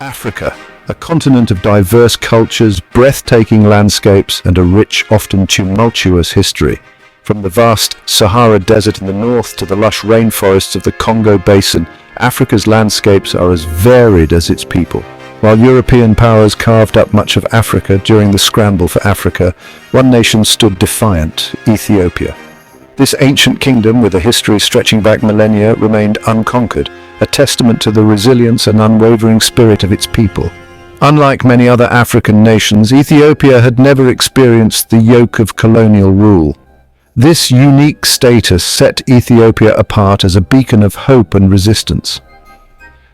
Africa, a continent of diverse cultures, breathtaking landscapes, and a rich, often tumultuous history. From the vast Sahara Desert in the north to the lush rainforests of the Congo Basin, Africa's landscapes are as varied as its people. While European powers carved up much of Africa during the scramble for Africa, one nation stood defiant: Ethiopia. This ancient kingdom, with a history stretching back millennia, remained unconquered, a testament to the resilience and unwavering spirit of its people. Unlike many other African nations, Ethiopia had never experienced the yoke of colonial rule. This unique status set Ethiopia apart as a beacon of hope and resistance.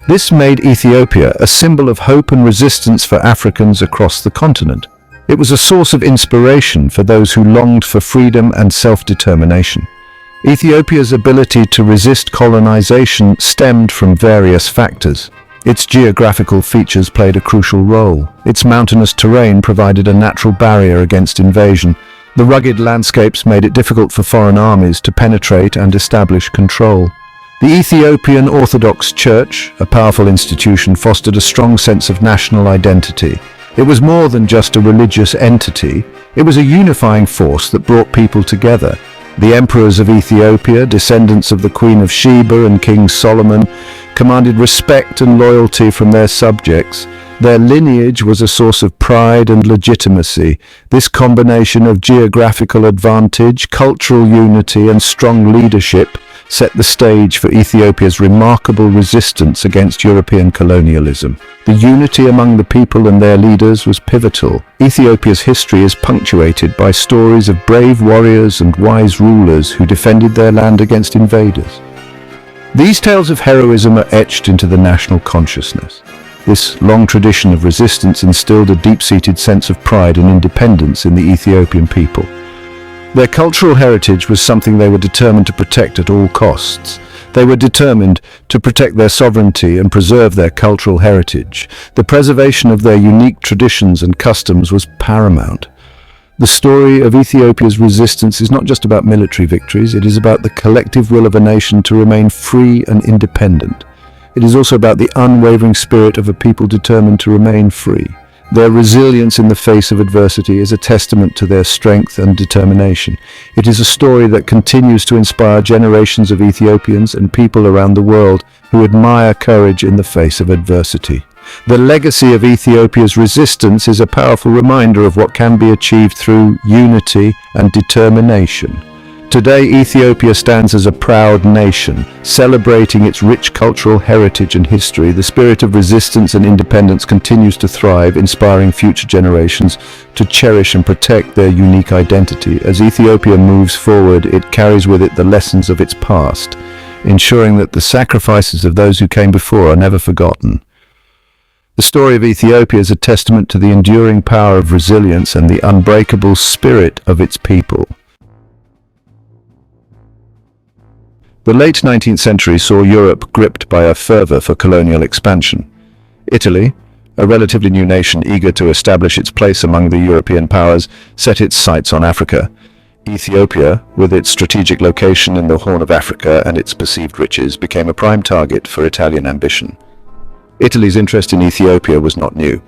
This made Ethiopia a symbol of hope and resistance for Africans across the continent. It was a source of inspiration for those who longed for freedom and self-determination. Ethiopia's ability to resist colonization stemmed from various factors. Its geographical features played a crucial role. Its mountainous terrain provided a natural barrier against invasion. The rugged landscapes made it difficult for foreign armies to penetrate and establish control. The Ethiopian Orthodox Church, a powerful institution, fostered a strong sense of national identity. It was more than just a religious entity. It was a unifying force that brought people together. The emperors of Ethiopia, descendants of the Queen of Sheba and King Solomon, commanded respect and loyalty from their subjects. Their lineage was a source of pride and legitimacy. This combination of geographical advantage, cultural unity, and strong leadership set the stage for Ethiopia's remarkable resistance against European colonialism. The unity among the people and their leaders was pivotal. Ethiopia's history is punctuated by stories of brave warriors and wise rulers who defended their land against invaders. These tales of heroism are etched into the national consciousness. This long tradition of resistance instilled a deep-seated sense of pride and independence in the Ethiopian people. Their cultural heritage was something they were determined to protect at all costs. They were determined to protect their sovereignty and preserve their cultural heritage. The preservation of their unique traditions and customs was paramount. The story of Ethiopia's resistance is not just about military victories, it is about the collective will of a nation to remain free and independent. It is also about the unwavering spirit of a people determined to remain free. Their resilience in the face of adversity is a testament to their strength and determination. It is a story that continues to inspire generations of Ethiopians and people around the world who admire courage in the face of adversity. The legacy of Ethiopia's resistance is a powerful reminder of what can be achieved through unity and determination. Today, Ethiopia stands as a proud nation, celebrating its rich cultural heritage and history. The spirit of resistance and independence continues to thrive, inspiring future generations to cherish and protect their unique identity. As Ethiopia moves forward, it carries with it the lessons of its past, ensuring that the sacrifices of those who came before are never forgotten. The story of Ethiopia is a testament to the enduring power of resilience and the unbreakable spirit of its people. The late 19th century saw Europe gripped by a fervor for colonial expansion. Italy, a relatively new nation eager to establish its place among the European powers, set its sights on Africa. Ethiopia, with its strategic location in the Horn of Africa and its perceived riches, became a prime target for Italian ambition. Italy's interest in Ethiopia was not new.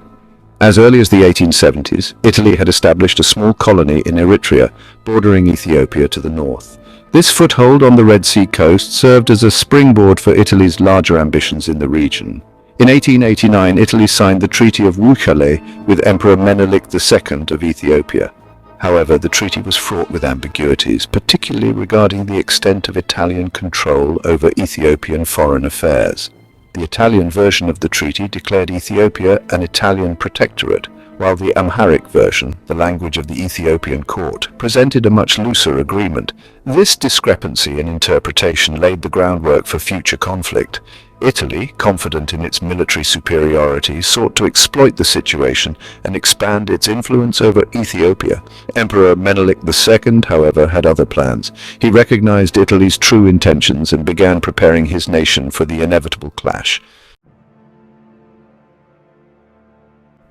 As early as the 1870s, Italy had established a small colony in Eritrea, bordering Ethiopia to the north. This foothold on the Red Sea coast served as a springboard for Italy's larger ambitions in the region. In 1889, Italy signed the Treaty of Wuchale with Emperor Menelik II of Ethiopia. However, the treaty was fraught with ambiguities, particularly regarding the extent of Italian control over Ethiopian foreign affairs. The Italian version of the treaty declared Ethiopia an Italian protectorate, while the Amharic version, the language of the Ethiopian court, presented a much looser agreement. This discrepancy in interpretation laid the groundwork for future conflict. Italy, confident in its military superiority, sought to exploit the situation and expand its influence over Ethiopia. Emperor Menelik II, however, had other plans. He recognized Italy's true intentions and began preparing his nation for the inevitable clash.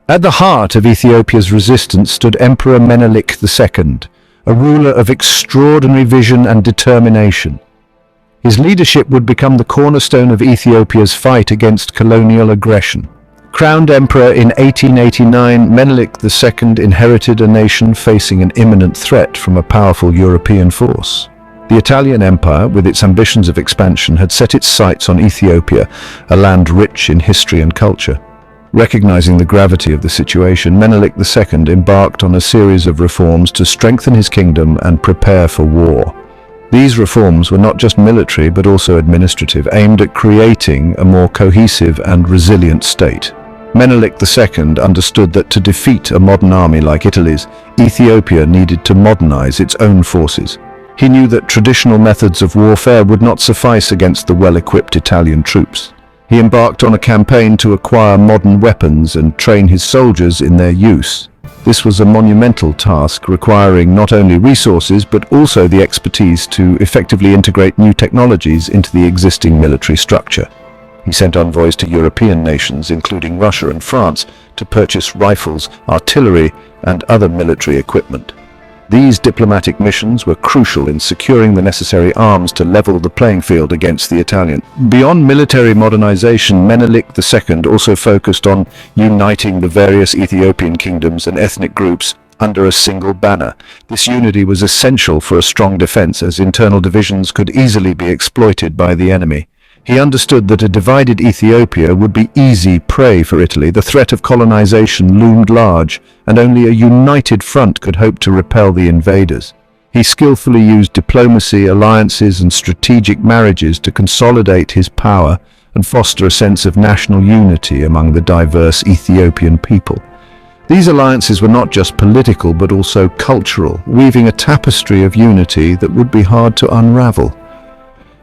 At the heart of Ethiopia's resistance stood Emperor Menelik II, a ruler of extraordinary vision and determination. His leadership would become the cornerstone of Ethiopia's fight against colonial aggression. Crowned emperor in 1889, Menelik II inherited a nation facing an imminent threat from a powerful European force. The Italian Empire, with its ambitions of expansion, had set its sights on Ethiopia, a land rich in history and culture. Recognizing the gravity of the situation, Menelik II embarked on a series of reforms to strengthen his kingdom and prepare for war. These reforms were not just military but also administrative, aimed at creating a more cohesive and resilient state. Menelik II understood that to defeat a modern army like Italy's, Ethiopia needed to modernize its own forces. He knew that traditional methods of warfare would not suffice against the well-equipped Italian troops. He embarked on a campaign to acquire modern weapons and train his soldiers in their use. This was a monumental task, requiring not only resources but also the expertise to effectively integrate new technologies into the existing military structure. He sent envoys to European nations, including Russia and France, to purchase rifles, artillery, and other military equipment. These diplomatic missions were crucial in securing the necessary arms to level the playing field against the Italians. Beyond military modernization, Menelik II also focused on uniting the various Ethiopian kingdoms and ethnic groups under a single banner. This unity was essential for a strong defense, as internal divisions could easily be exploited by the enemy. He understood that a divided Ethiopia would be easy prey for Italy. The threat of colonization loomed large, and only a united front could hope to repel the invaders. He skillfully used diplomacy, alliances, and strategic marriages to consolidate his power and foster a sense of national unity among the diverse Ethiopian people. These alliances were not just political but also cultural, weaving a tapestry of unity that would be hard to unravel.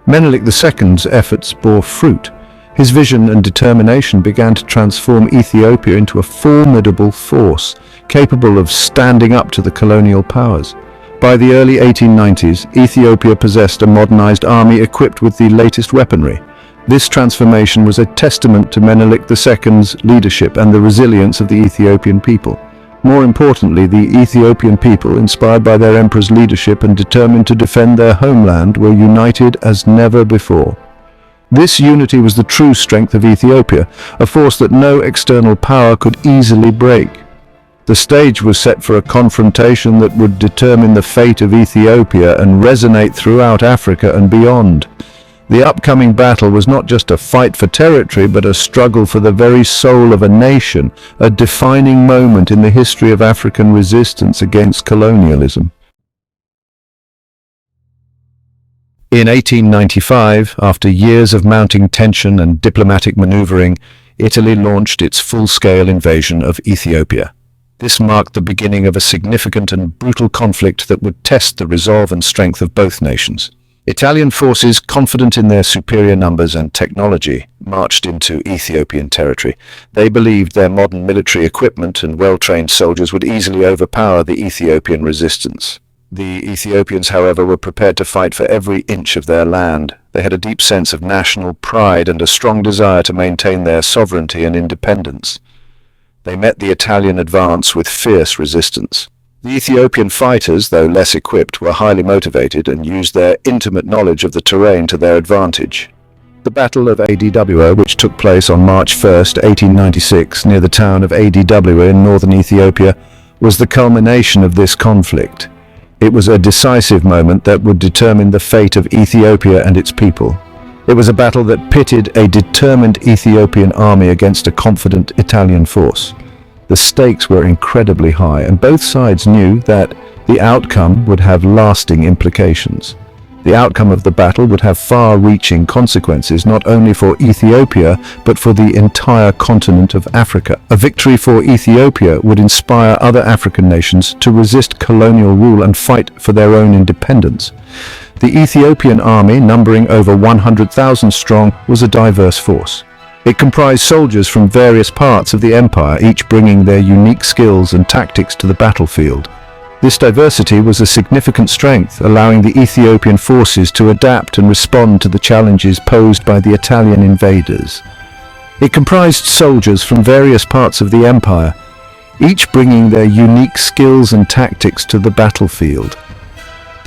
Menelik II's efforts bore fruit. His vision and determination began to transform Ethiopia into a formidable force, capable of standing up to the colonial powers. By the early 1890s, Ethiopia possessed a modernized army equipped with the latest weaponry. This transformation was a testament to Menelik II's leadership and the resilience of the Ethiopian people. More importantly, the Ethiopian people, inspired by their emperor's leadership and determined to defend their homeland, were united as never before. This unity was the true strength of Ethiopia, a force that no external power could easily break. The stage was set for a confrontation that would determine the fate of Ethiopia and resonate throughout Africa and beyond. The upcoming battle was not just a fight for territory, but a struggle for the very soul of a nation, a defining moment in the history of African resistance against colonialism. In 1895, after years of mounting tension and diplomatic maneuvering, Italy launched its full-scale invasion of Ethiopia. This marked the beginning of a significant and brutal conflict that would test the resolve and strength of both nations. Italian forces, confident in their superior numbers and technology, marched into Ethiopian territory. They believed their modern military equipment and well-trained soldiers would easily overpower the Ethiopian resistance. The Ethiopians, however, were prepared to fight for every inch of their land. They had a deep sense of national pride and a strong desire to maintain their sovereignty and independence. They met the Italian advance with fierce resistance. The Ethiopian fighters, though less equipped, were highly motivated and used their intimate knowledge of the terrain to their advantage. The Battle of Adwa, which took place on March 1, 1896, near the town of Adwa in northern Ethiopia, was the culmination of this conflict. It was a decisive moment that would determine the fate of Ethiopia and its people. It was a battle that pitted a determined Ethiopian army against a confident Italian force. The stakes were incredibly high, and both sides knew that the outcome would have lasting implications. The outcome of the battle would have far-reaching consequences not only for Ethiopia but for the entire continent of Africa. A victory for Ethiopia would inspire other African nations to resist colonial rule and fight for their own independence. The Ethiopian army, numbering over 100,000 strong, was a diverse force. It comprised soldiers from various parts of the empire, each bringing their unique skills and tactics to the battlefield. This diversity was a significant strength, allowing the Ethiopian forces to adapt and respond to the challenges posed by the Italian invaders. It comprised soldiers from various parts of the empire, each bringing their unique skills and tactics to the battlefield.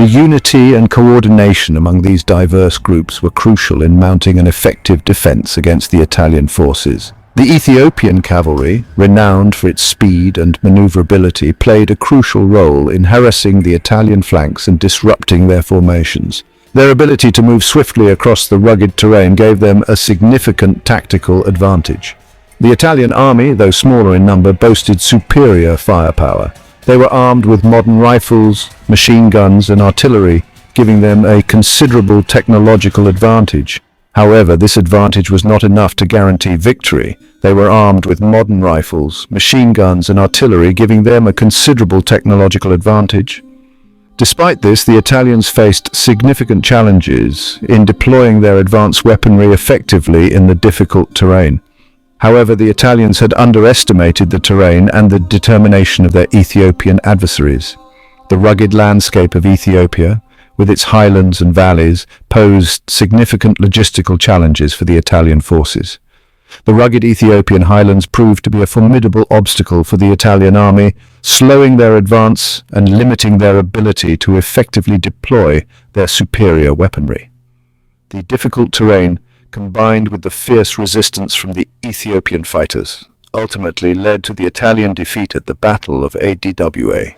The unity and coordination among these diverse groups were crucial in mounting an effective defense against the Italian forces. The Ethiopian cavalry, renowned for its speed and maneuverability, played a crucial role in harassing the Italian flanks and disrupting their formations. Their ability to move swiftly across the rugged terrain gave them a significant tactical advantage. The Italian army, though smaller in number, boasted superior firepower. They were armed with modern rifles, machine guns, and artillery, giving them a considerable technological advantage. However, this advantage was not enough to guarantee victory. They were armed with modern rifles, machine guns, and artillery, giving them a considerable technological advantage. Despite this, the Italians faced significant challenges in deploying their advanced weaponry effectively in the difficult terrain. However, the Italians had underestimated the terrain and the determination of their Ethiopian adversaries. The rugged landscape of Ethiopia, with its highlands and valleys, posed significant logistical challenges for the Italian forces. The rugged Ethiopian highlands proved to be a formidable obstacle for the Italian army, slowing their advance and limiting their ability to effectively deploy their superior weaponry. The difficult terrain, combined with the fierce resistance from the Ethiopian fighters, ultimately led to the Italian defeat at the Battle of Adwa.